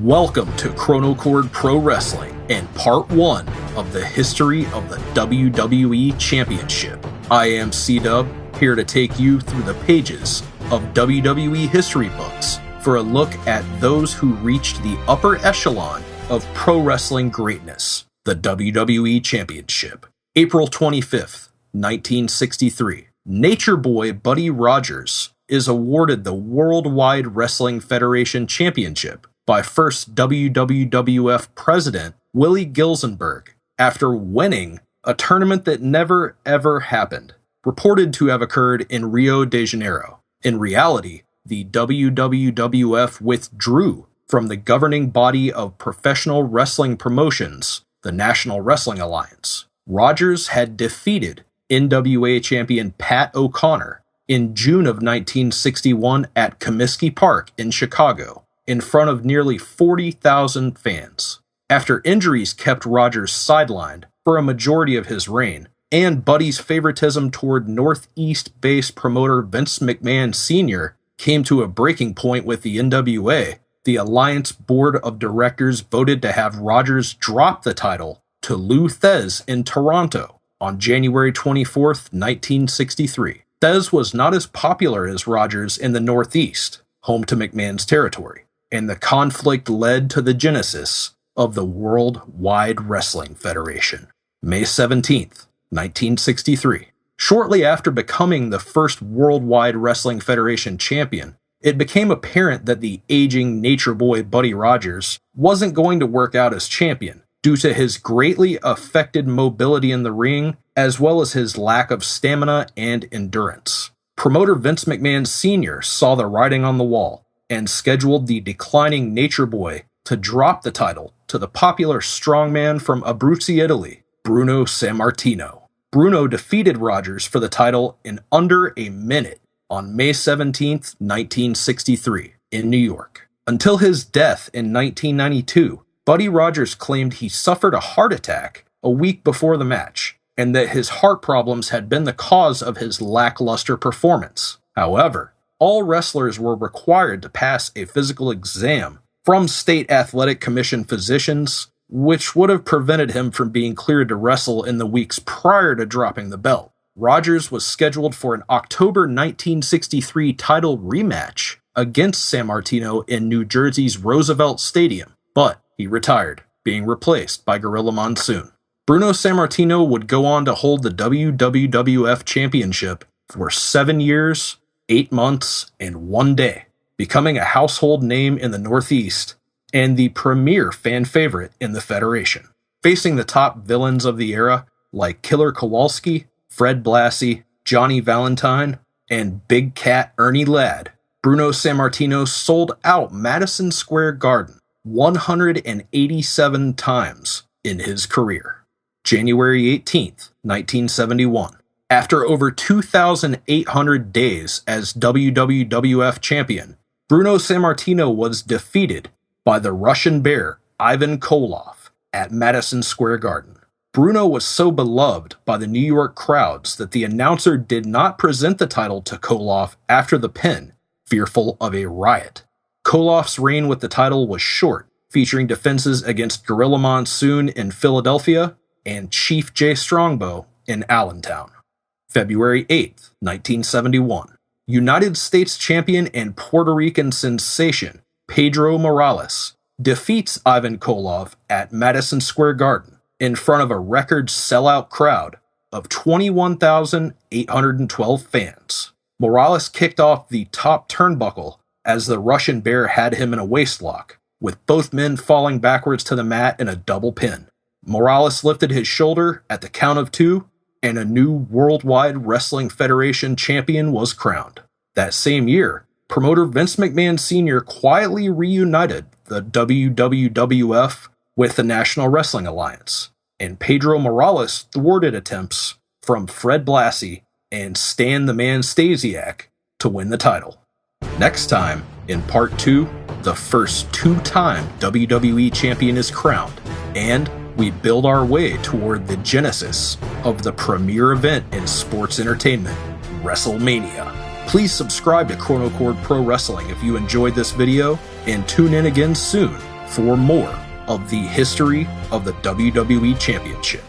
Welcome to Chronochord Pro Wrestling and Part 1 of the history of the WWE Championship. I am C-Dub, here to take you through the pages of WWE history books for a look at those who reached the upper echelon of pro wrestling greatness, the WWE Championship. April 25th, 1963. Nature Boy Buddy Rogers is awarded the Worldwide Wrestling Federation Championship by first WWF President Willie Gilzenberg after winning a tournament that never ever happened, reported to have occurred in Rio de Janeiro. In reality, the WWF withdrew from the governing body of professional wrestling promotions, the National Wrestling Alliance. Rogers had defeated NWA champion Pat O'Connor in June of 1961 at Comiskey Park in Chicago, in front of nearly 40,000 fans. After injuries kept Rogers sidelined for a majority of his reign, and Buddy's favoritism toward Northeast-based promoter Vince McMahon Sr. came to a breaking point with the NWA, the Alliance Board of Directors voted to have Rogers drop the title to Lou Thesz in Toronto on January 24, 1963. Thesz was not as popular as Rogers in the Northeast, home to McMahon's territory, and the conflict led to the genesis of the Worldwide Wrestling Federation. May 17th, 1963. Shortly after becoming the first Worldwide Wrestling Federation champion, it became apparent that the aging Nature Boy Buddy Rogers wasn't going to work out as champion due to his greatly affected mobility in the ring, as well as his lack of stamina and endurance. Promoter Vince McMahon Sr. saw the writing on the wall and scheduled the declining Nature Boy to drop the title to the popular strongman from Abruzzi, Italy, Bruno Sammartino. Bruno defeated Rogers for the title in under a minute on May 17, 1963, in New York. Until his death in 1992, Buddy Rogers claimed he suffered a heart attack a week before the match, and that his heart problems had been the cause of his lackluster performance. However, all wrestlers were required to pass a physical exam from State Athletic Commission physicians, which would have prevented him from being cleared to wrestle in the weeks prior to dropping the belt. Rogers was scheduled for an October 1963 title rematch against Sammartino in New Jersey's Roosevelt Stadium, but he retired, being replaced by Gorilla Monsoon. Bruno Sammartino would go on to hold the WWF Championship for 7 years, 8 months, and 1 day, becoming a household name in the Northeast and the premier fan favorite in the Federation. Facing the top villains of the era like Killer Kowalski, Fred Blassie, Johnny Valentine, and Big Cat Ernie Ladd, Bruno Sammartino sold out Madison Square Garden 187 times in his career. January 18th, 1971. After over 2,800 days as WWF champion, Bruno Sammartino was defeated by the Russian Bear Ivan Koloff at Madison Square Garden. Bruno was so beloved by the New York crowds that the announcer did not present the title to Koloff after the pin, fearful of a riot. Koloff's reign with the title was short, featuring defenses against Gorilla Monsoon in Philadelphia and Chief Jay Strongbow in Allentown. February 8th, 1971. United States champion and Puerto Rican sensation Pedro Morales defeats Ivan Koloff at Madison Square Garden in front of a record sellout crowd of 21,812 fans. Morales kicked off the top turnbuckle as the Russian Bear had him in a waistlock, with both men falling backwards to the mat in a double pin. Morales lifted his shoulder at the count of 2, and a new Worldwide Wrestling Federation champion was crowned. That same year, promoter Vince McMahon Sr. quietly reunited the WWF with the National Wrestling Alliance, and Pedro Morales thwarted attempts from Fred Blassie and Stan the Man Stasiak to win the title. Next time, in Part 2, the first 2-time WWE champion is crowned, and we build our way toward the genesis of the premier event in sports entertainment, WrestleMania. Please subscribe to Chronochord Pro Wrestling if you enjoyed this video, and tune in again soon for more of the history of the WWE Championship.